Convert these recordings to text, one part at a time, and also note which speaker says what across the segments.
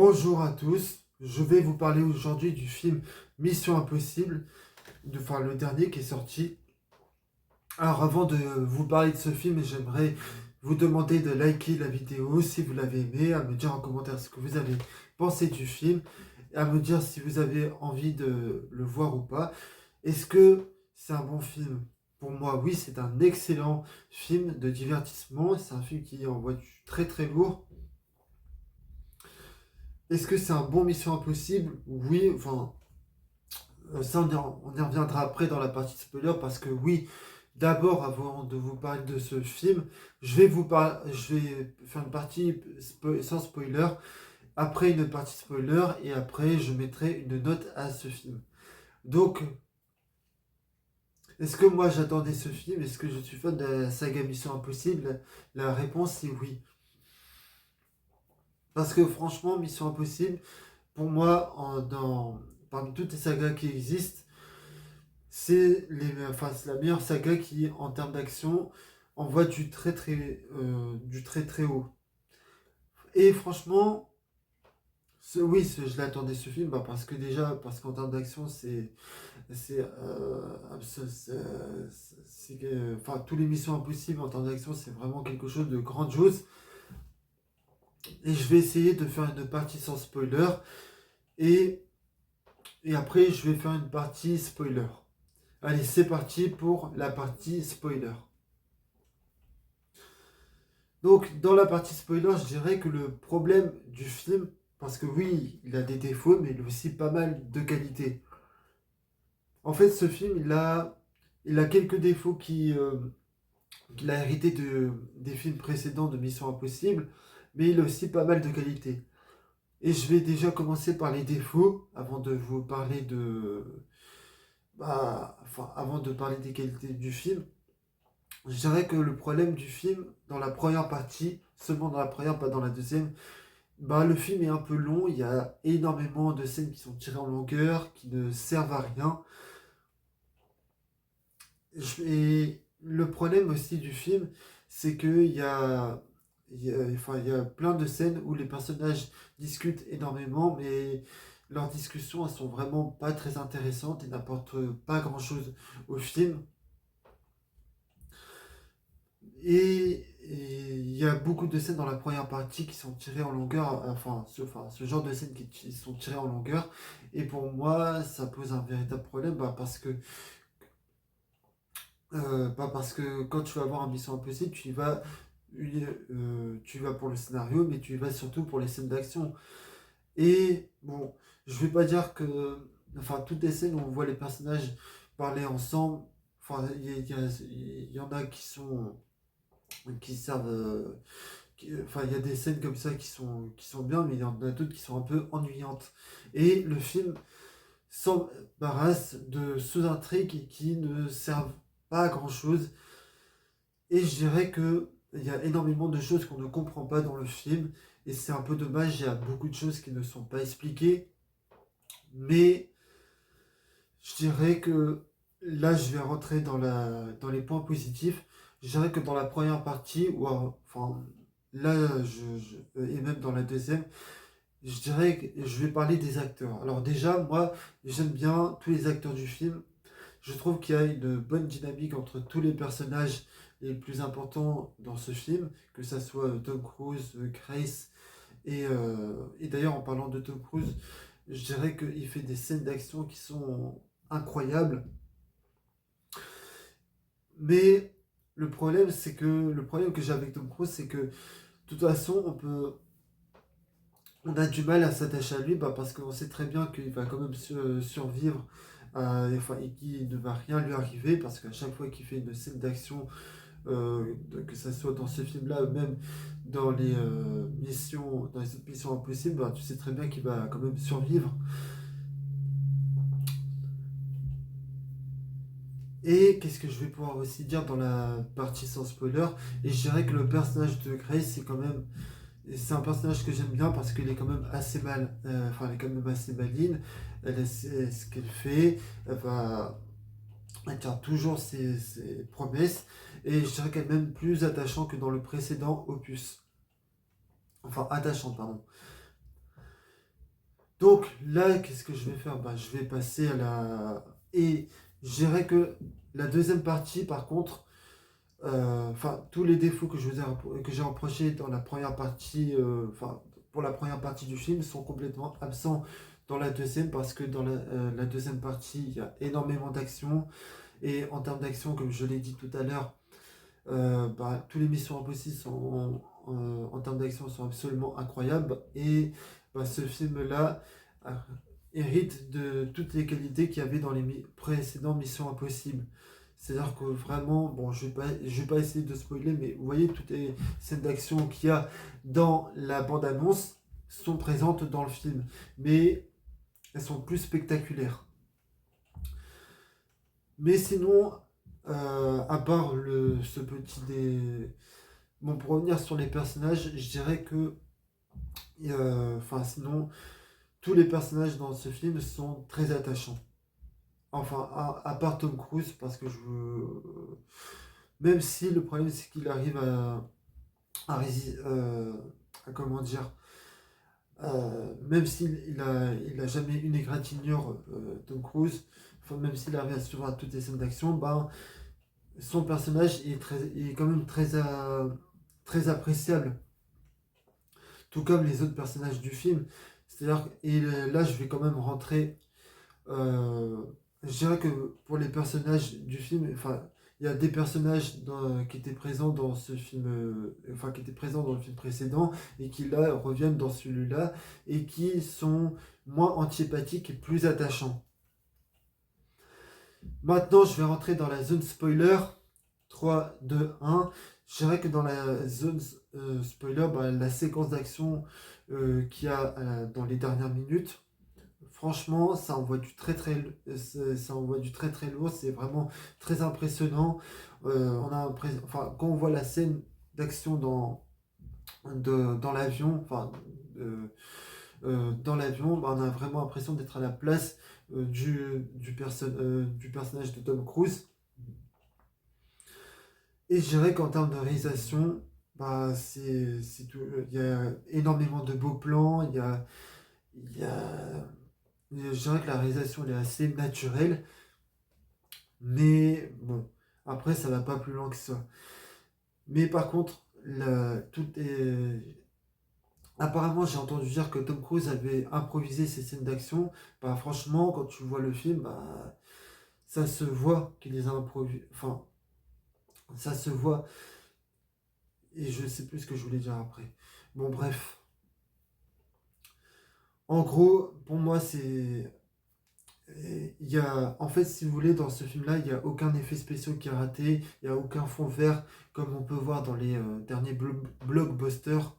Speaker 1: Bonjour à tous, je vais vous parler aujourd'hui du film Mission Impossible, enfin le dernier qui est sorti. Alors avant de vous parler de ce film, j'aimerais vous demander de liker la vidéo si vous l'avez aimé, à me dire en commentaire ce que vous avez pensé du film, à me dire si vous avez envie de le voir ou pas. Est-ce que c'est un bon film? Pour moi, oui, c'est un excellent film de divertissement, c'est un film qui envoie du très très lourd. Est-ce que c'est un bon Mission Impossible? Oui, enfin, ça on y reviendra après dans la partie spoiler parce que oui, d'abord, avant de vous parler de ce film, je vais faire une partie sans spoiler, après une partie spoiler et après je mettrai une note à ce film. Donc, est-ce que moi j'attendais ce film? Est-ce que je suis fan de la saga Mission Impossible? La réponse c'est oui. Parce que franchement, Mission Impossible, pour moi, parmi toutes les sagas qui existent, c'est la meilleure saga qui, en termes d'action, envoie du très très haut. Et franchement, oui, je l'attendais ce film, bah, parce que déjà, parce qu'en termes d'action, enfin, tous les missions impossibles en termes d'action, c'est vraiment quelque chose de grandiose. Et je vais essayer de faire une partie sans spoiler, et, et après, je vais faire une partie spoiler. Allez, c'est parti pour la partie spoiler. Donc, dans la partie spoiler, je dirais que le problème du film, parce que oui, il a des défauts, mais il a aussi pas mal de qualités. En fait, ce film, il a quelques défauts qu'il a hérité des films précédents de Mission Impossible, mais il a aussi pas mal de qualités. Et je vais déjà commencer par les défauts, avant de vous parler avant de parler des qualités du film. Je dirais que le problème du film, dans la première partie, seulement dans la première, pas dans la deuxième, bah, le film est un peu long, il y a énormément de scènes qui sont tirées en longueur, qui ne servent à rien. Et le problème aussi du film, c'est il y a plein de scènes où les personnages discutent énormément, mais leurs discussions, elles sont vraiment pas très intéressantes et n'apportent pas grand-chose au film. Et il y a beaucoup de scènes dans la première partie qui sont tirées en longueur, ce genre de scènes qui sont tirées en longueur. Et pour moi, ça pose un véritable problème, parce que quand tu vas voir un Mission Impossible, tu y vas pour le scénario, mais tu y vas surtout pour les scènes d'action. Et bon, je vais pas dire que, enfin, toutes les scènes où on voit les personnages parler ensemble, enfin, il y en a qui servent. Enfin, il y a des scènes comme ça qui sont bien, mais il y en a d'autres qui sont un peu ennuyantes. Et le film s'embarrasse de sous-intrigues qui ne servent pas à grand-chose. Et je dirais que il y a énormément de choses qu'on ne comprend pas dans le film. Et c'est un peu dommage, il y a beaucoup de choses qui ne sont pas expliquées. Mais je dirais que là, je vais rentrer dans les points positifs. Je dirais que dans la première partie, ou enfin, là, et même dans la deuxième, je dirais que je vais parler des acteurs. Alors déjà, moi, j'aime bien tous les acteurs du film. Je trouve qu'il y a une bonne dynamique entre tous les personnages les plus importants dans ce film, que ça soit Tom Cruise, Grace, et d'ailleurs en parlant de Tom Cruise, je dirais qu'il fait des scènes d'action qui sont incroyables. Mais le problème que j'ai avec Tom Cruise, c'est que de toute façon, on a du mal à s'attacher à lui, bah, parce qu'on sait très bien qu'il va quand même survivre, et qu'il ne va rien lui arriver, parce qu'à chaque fois qu'il fait une scène d'action, que ce soit dans ce film-là, ou même dans les autres missions impossibles, bah, tu sais très bien qu'il va quand même survivre. Et qu'est-ce que je vais pouvoir aussi dire dans la partie sans spoiler? Et je dirais que le personnage de Grace, c'est un personnage que j'aime bien parce qu'elle est quand même elle est quand même assez maligne. Elle sait ce qu'elle fait. Elle tient toujours ses promesses. Et je dirais qu'elle est même plus attachante que dans le précédent opus. Enfin, attachante, pardon. Donc là, qu'est-ce que je vais faire? Je vais passer à la... Et je dirais que la deuxième partie, par contre, enfin, tous les défauts que que j'ai reprochés dans la première partie, enfin, pour la première partie du film, sont complètement absents dans la deuxième, parce que dans la deuxième partie, il y a énormément d'action. Et en termes d'action, comme je l'ai dit tout à l'heure, tous les missions impossibles sont, en termes d'action, sont absolument incroyables. Et ce film-là euh, hérite de toutes les qualités qu'il y avait dans les précédentes missions impossibles. C'est-à-dire que vraiment, bon, je vais pas essayer de spoiler, mais vous voyez, toutes les scènes d'action qu'il y a dans la bande-annonce sont présentes dans le film, mais elles sont plus spectaculaires. Mais sinon, à part ce petit des... Bon, pour revenir sur les personnages, je dirais que... Enfin, sinon, tous les personnages dans ce film sont très attachants. Enfin, à part Tom Cruise, parce que je veux... Même si le problème, c'est qu'il arrive comment dire... même s'il il a jamais une égratignure, Tom Cruise, enfin, même s'il arrive à suivre à toutes les scènes d'action, son personnage est quand même très appréciable, tout comme les autres personnages du film. C'est-à-dire, et là, je vais quand même rentrer. euh, je dirais que pour les personnages du film, enfin, il y a des personnages qui étaient présents dans ce film, enfin, qui étaient présents dans le film précédent et qui là reviennent dans celui-là et qui sont moins antipathiques et plus attachants. Maintenant, je vais rentrer dans la zone spoiler. 3, 2, 1. Je dirais que dans la zone spoiler, la séquence d'action qu'il y a dans les dernières minutes, franchement, ça envoie du très très lourd. C'est vraiment très impressionnant. Enfin, quand on voit la scène d'action dans l'avion, enfin, dans l'avion, on a vraiment l'impression d'être à la place du personnage de Tom Cruise. Et je dirais qu'en termes de réalisation, c'est tout. Il y a énormément de beaux plans. Il y a, je dirais que la réalisation elle est assez naturelle, mais bon, après ça va pas plus loin que ça. Mais par contre, tout est. Apparemment, j'ai entendu dire que Tom Cruise avait improvisé ses scènes d'action. Franchement, quand tu vois le film, ça se voit qu'il les a improvisées. Enfin, ça se voit. Et je sais plus ce que je voulais dire après. Bon, bref. En gros, pour moi, c'est. Il y a, en fait, si vous voulez, dans ce film-là, il n'y a aucun effet spécial qui est raté, il n'y a aucun fond vert, comme on peut voir dans les derniers blockbusters.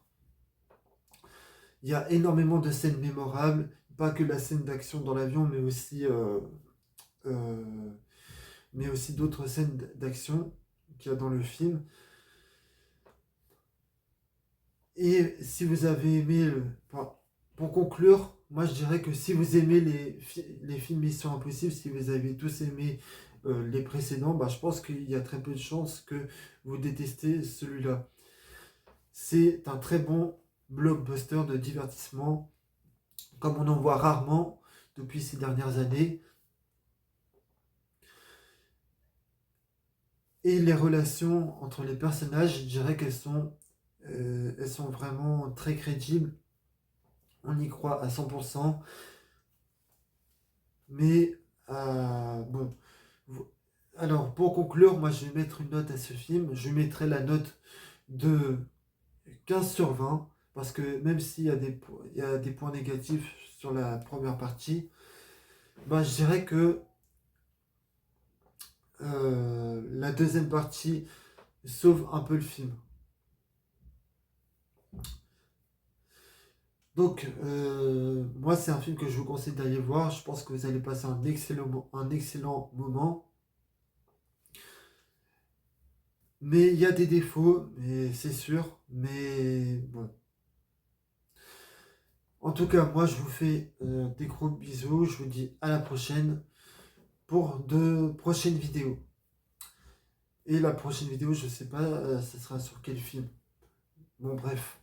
Speaker 1: Il y a énormément de scènes mémorables, pas que la scène d'action dans l'avion, euh, mais aussi d'autres scènes d'action qu'il y a dans le film. Et si vous avez aimé, enfin, pour conclure, moi je dirais que si vous aimez les films Mission Impossible, si vous avez tous aimé les précédents, je pense qu'il y a très peu de chances que vous détestez celui-là. C'est un très bon blockbuster de divertissement, comme on en voit rarement depuis ces dernières années. Et les relations entre les personnages, je dirais elles sont vraiment très crédibles. On y croit à 100%. Mais bon, alors pour conclure, moi je vais mettre une note à ce film. Je mettrai la note de 15 sur 20, parce que même s'il y a il y a des points négatifs sur la première partie, je dirais que la deuxième partie sauve un peu le film. Donc, moi, c'est un film que je vous conseille d'aller voir. Je pense que vous allez passer un excellent moment. Mais il y a des défauts, mais c'est sûr. Mais bon. En tout cas, moi, je vous fais des gros bisous. Je vous dis à la prochaine pour de prochaines vidéos. Et la prochaine vidéo, je sais pas, ce sera sur quel film. Bon, bref.